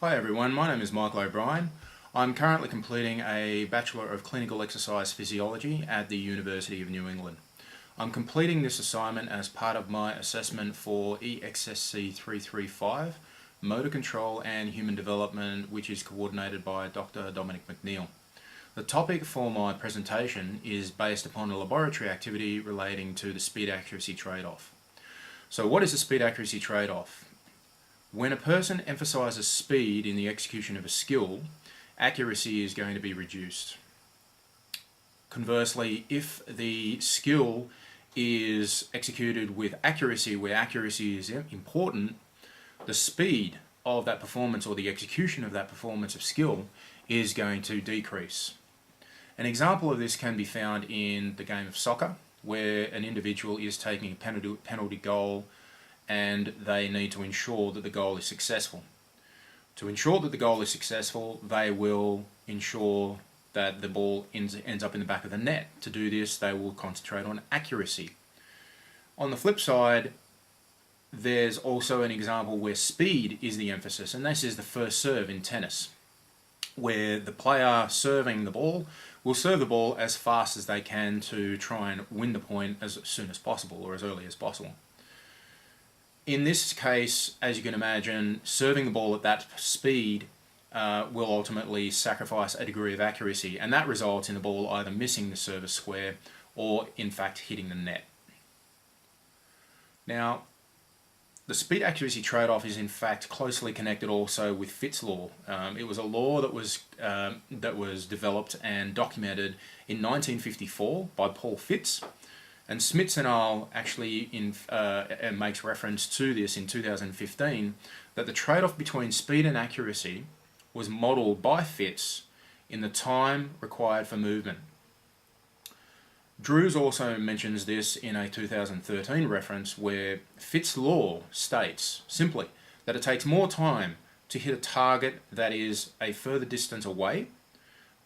Hi everyone, my name is Michael O'Brien. I'm currently completing a Bachelor of Clinical Exercise Physiology at the University of New England. I'm completing this assignment as part of my assessment for EXSC 335, Motor Control and Human Development, which is coordinated by Dr. Dominic McNeil. The topic for my presentation is based upon a laboratory activity relating to the speed-accuracy trade-off. So what is the speed-accuracy trade-off? When a person emphasizes speed in the execution of a skill, accuracy is going to be reduced. Conversely, if the skill is executed with accuracy, where accuracy is important, the speed of that performance or the execution of that performance of skill is going to decrease. An example of this can be found in the game of soccer, where an individual is taking a penalty goal and they need to ensure that the goal is successful. To ensure that the goal is successful, they will ensure that the ball ends up in the back of the net. To do this, they will concentrate on accuracy. On the flip side, there's also an example where speed is the emphasis, and this is the first serve in tennis, where the player serving the ball will serve the ball as fast as they can to try and win the point as soon as possible or as early as possible. In this case, as you can imagine, serving the ball at that speed will ultimately sacrifice a degree of accuracy, and that results in the ball either missing the service square or in fact hitting the net. Now, the speed accuracy trade-off is in fact closely connected also with Fitt's law. It was a law that was developed and documented in 1954 by Paul Fitts. And Smits et al. Actually makes reference to this in 2015, that the trade-off between speed and accuracy was modelled by Fitts in the time required for movement. Drews also mentions this in a 2013 reference where Fitts' law states simply that it takes more time to hit a target that is a further distance away,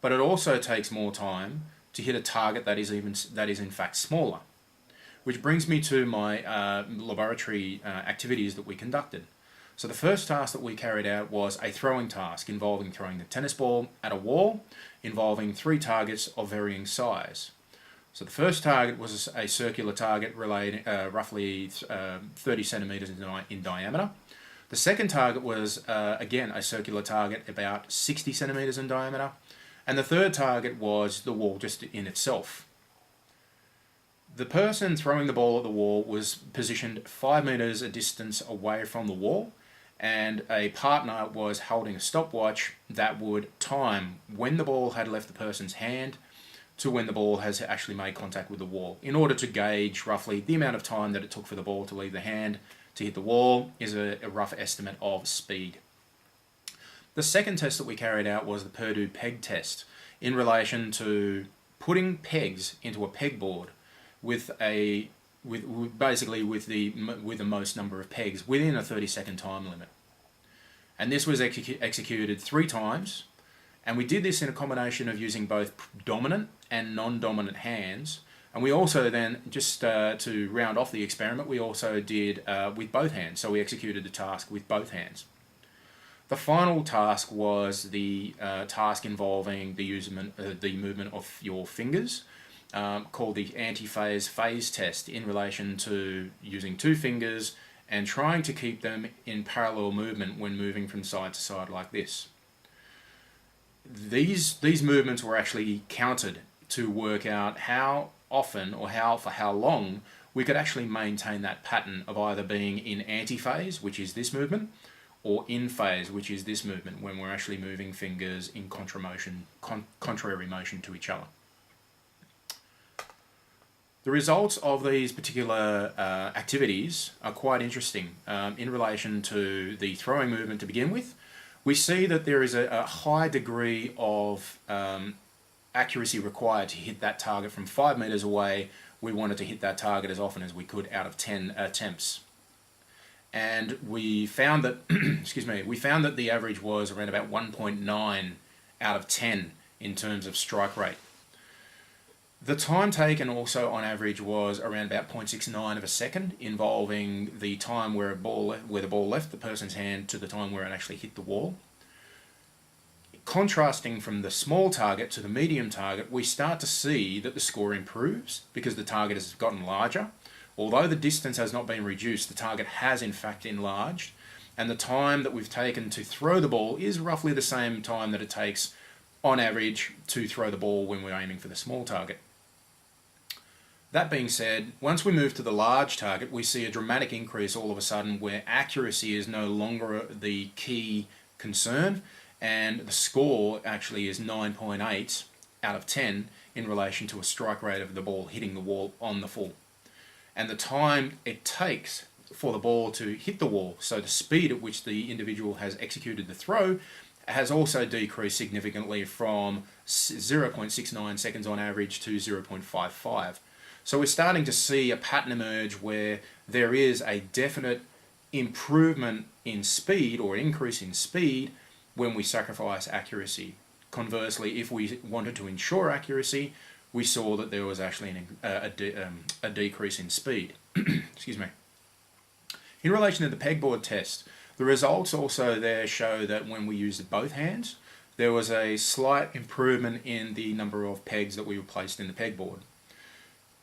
but it also takes more time to hit a target that is in fact smaller. Which brings me to my laboratory activities that we conducted. So the first task that we carried out was a throwing task involving throwing the tennis ball at a wall, involving 3 targets of varying size. So the first target was a circular target roughly 30 centimeters in diameter. The second target was again a circular target about 60 centimeters in diameter. And the third target was the wall just in itself. The person throwing the ball at the wall was positioned 5 meters a distance away from the wall, and a partner was holding a stopwatch that would time when the ball had left the person's hand to when the ball has actually made contact with the wall, in order to gauge roughly the amount of time that it took for the ball to leave the hand to hit the wall is a rough estimate of speed. The second test that we carried out was the Purdue peg test in relation to putting pegs into a pegboard with the most number of pegs within a 30-second time limit. And this was executed 3 times, and we did this in a combination of using both dominant and non-dominant hands. And we also then, just to round off the experiment, we also did with both hands, so we executed the task with both hands. The final task was the task involving the movement of your fingers, called the anti-phase phase test, in relation to using 2 fingers and trying to keep them in parallel movement when moving from side to side like this. These movements were actually counted to work out how often or for how long we could actually maintain that pattern of either being in anti-phase, which is this movement, or in phase, which is this movement, when we're actually moving fingers in contrary motion to each other. The results of these particular activities are quite interesting in relation to the throwing movement to begin with. We see that there is a high degree of accuracy required to hit that target from 5 meters away. We wanted to hit that target as often as we could out of 10 attempts. And we found that, we found that the average was around about 1.9 out of 10 in terms of strike rate. The time taken also on average was around about 0.69 of a second, involving the time where the ball left the person's hand to the time where it actually hit the wall. Contrasting from the small target to the medium target, we start to see that the score improves because the target has gotten larger. Although the distance has not been reduced, the target has in fact enlarged, and the time that we've taken to throw the ball is roughly the same time that it takes on average to throw the ball when we're aiming for the small target. That being said, once we move to the large target, we see a dramatic increase all of a sudden where accuracy is no longer the key concern, and the score actually is 9.8 out of 10 in relation to a strike rate of the ball hitting the wall on the full. And the time it takes for the ball to hit the wall, so the speed at which the individual has executed the throw, has also decreased significantly from 0.69 seconds on average to 0.55. So we're starting to see a pattern emerge where there is a definite improvement in speed or increase in speed when we sacrifice accuracy. Conversely, if we wanted to ensure accuracy, we saw that there was actually a decrease in speed. Excuse me. In relation to the pegboard test, the results also there show that when we used both hands, there was a slight improvement in the number of pegs that we placed in the pegboard.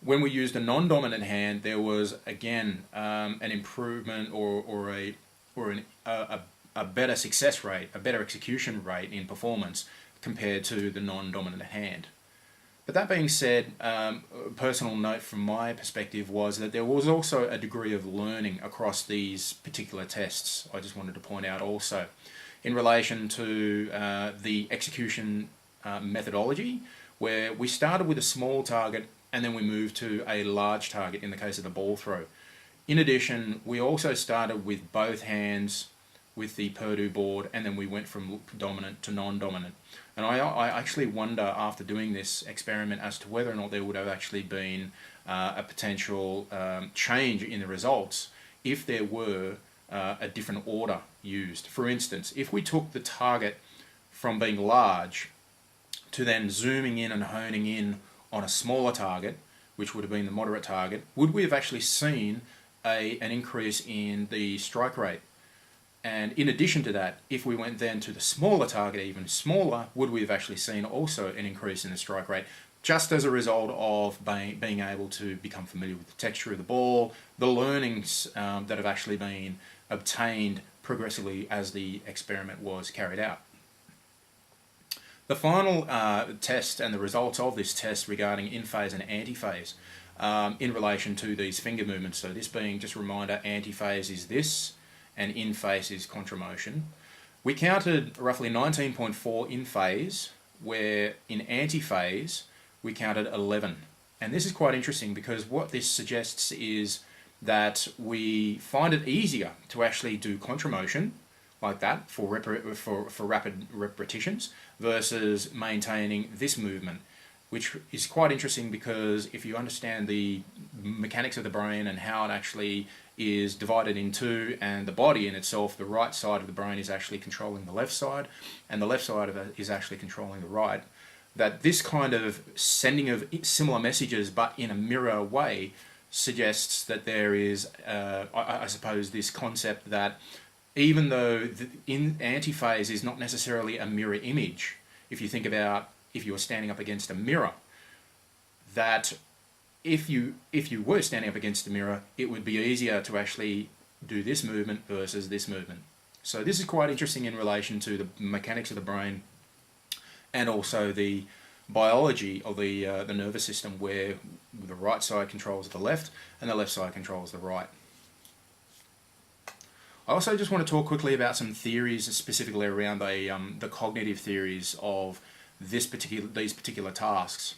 When we used a non-dominant hand, there was again an improvement or a better success rate, a better execution rate in performance compared to the non-dominant hand. But that being said, a personal note from my perspective was that there was also a degree of learning across these particular tests. I just wanted to point out also in relation to the execution methodology, where we started with a small target and then we moved to a large target in the case of the ball throw. In addition, we also started with both hands with the Purdue board, and then we went from dominant to non-dominant. And I actually wonder, after doing this experiment, as to whether or not there would have actually been a potential change in the results if there were a different order used. For instance, if we took the target from being large to then zooming in and honing in on a smaller target, which would have been the moderate target, would we have actually seen an increase in the strike rate? And in addition to that, if we went then to the smaller target, even smaller, would we have actually seen also an increase in the strike rate, just as a result of being able to become familiar with the texture of the ball, the learnings that have actually been obtained progressively as the experiment was carried out. The final test and the results of this test regarding in-phase and anti-phase in relation to these finger movements. So this being, just a reminder, anti-phase is this, and in phase is contramotion. We counted roughly 19.4 in phase, where in anti-phase we counted 11. And this is quite interesting because what this suggests is that we find it easier to actually do contramotion like that for rapid repetitions versus maintaining this movement, which is quite interesting because if you understand the mechanics of the brain and how it actually is divided in two, and the body in itself, the right side of the brain is actually controlling the left side, and the left side of it is actually controlling the right, that this kind of sending of similar messages but in a mirror way suggests that there is, I suppose, this concept that even though in antiphase is not necessarily a mirror image, if you think about if you were standing up against a mirror, that if you were standing up against the mirror, it would be easier to actually do this movement versus this movement. So this is quite interesting in relation to the mechanics of the brain and also the biology of the nervous system, where the right side controls the left and the left side controls the right. I also just want to talk quickly about some theories specifically around the cognitive theories of these particular tasks.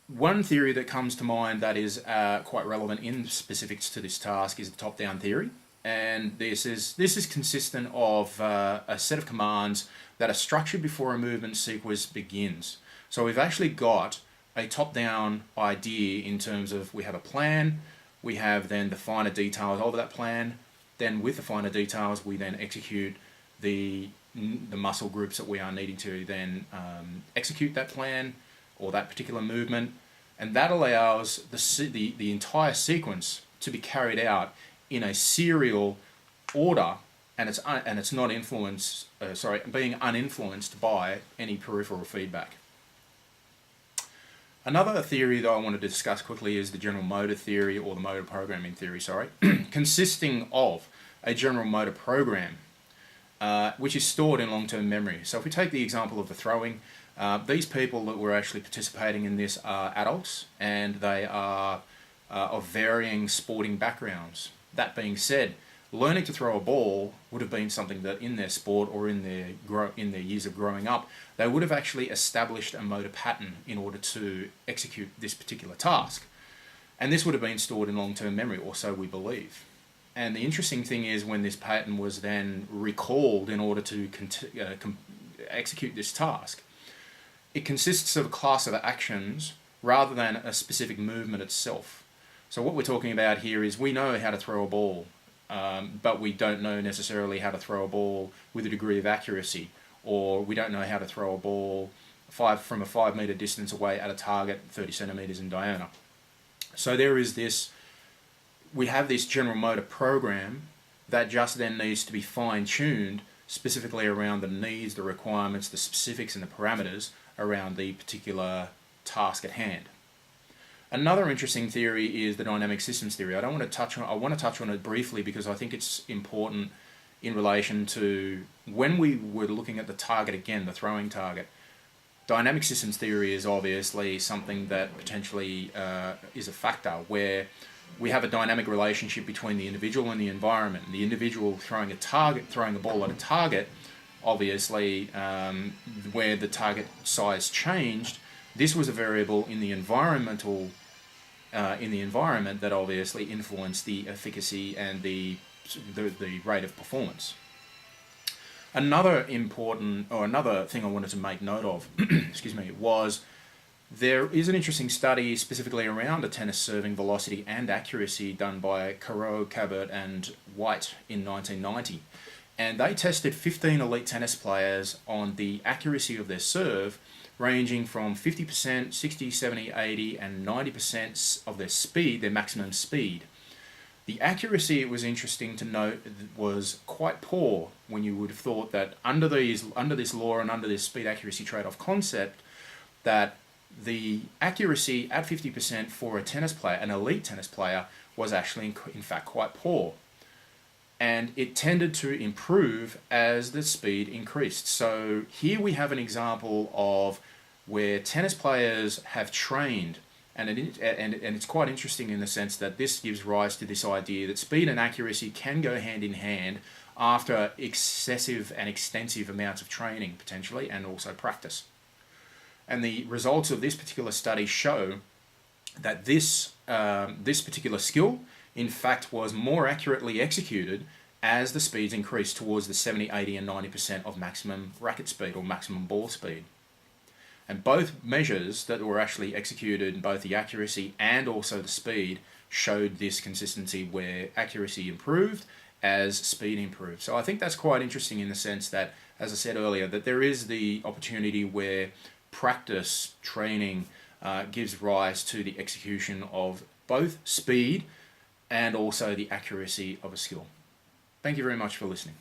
One theory that comes to mind that is quite relevant in specifics to this task is the top-down theory, and this is consistent of a set of commands that are structured before a movement sequence begins. So we've actually got a top-down idea in terms of we have a plan, we have then the finer details of that plan, then with the finer details we then execute the muscle groups that we are needing to then execute that plan or that particular movement, and that allows the entire sequence to be carried out in a serial order and it's not influenced. Being uninfluenced by any peripheral feedback. Another theory that I wanted to discuss quickly is the general motor theory, or the motor programming theory, consisting of a general motor program which is stored in long-term memory. So if we take the example of the throwing, these people that were actually participating in this are adults, and they are of varying sporting backgrounds. That being said, learning to throw a ball would have been something that in their sport or in their years of growing up, they would have actually established a motor pattern in order to execute this particular task. And this would have been stored in long-term memory, or so we believe. And the interesting thing is, when this pattern was then recalled in order to execute this task, it consists of a class of actions rather than a specific movement itself. So what we're talking about here is, we know how to throw a ball, but we don't know necessarily how to throw a ball with a degree of accuracy, or we don't know how to throw a ball from a 5 meter distance away at a target 30 centimeters in diameter. So we have this general motor program that just then needs to be fine-tuned specifically around the needs, the requirements, the specifics and the parameters around the particular task at hand. Another interesting theory is the dynamic systems theory. I want to touch on it briefly because I think it's important in relation to when we were looking at the target again, the throwing target. Dynamic systems theory is obviously something that potentially is a factor where we have a dynamic relationship between the individual and the environment. The individual throwing a ball at a target, obviously, where the target size changed, this was a variable in the environment that obviously influenced the efficacy and the rate of performance. Another thing I wanted to make note of, excuse me, was there is an interesting study specifically around the tennis serving velocity and accuracy done by Carreau, Cabot and White in 1990. And they tested 15 elite tennis players on the accuracy of their serve, ranging from 50%, 60, 70, 80 and 90% of their speed, their maximum speed. The accuracy, it was interesting to note, was quite poor, when you would have thought that under this law and under this speed accuracy trade-off concept, that the accuracy at 50% for a tennis player, an elite tennis player, was actually in fact quite poor. And it tended to improve as the speed increased. So here we have an example of where tennis players have trained, and it's quite interesting in the sense that this gives rise to this idea that speed and accuracy can go hand in hand after excessive and extensive amounts of training, potentially, and also practice. And the results of this particular study show that this particular skill, in fact, was more accurately executed as the speeds increased towards the 70, 80 and 90% of maximum racket speed or maximum ball speed. And both measures that were actually executed, both the accuracy and also the speed, showed this consistency where accuracy improved as speed improved. So I think that's quite interesting in the sense that, as I said earlier, that there is the opportunity where practice, training, gives rise to the execution of both speed and also the accuracy of a skill. Thank you very much for listening.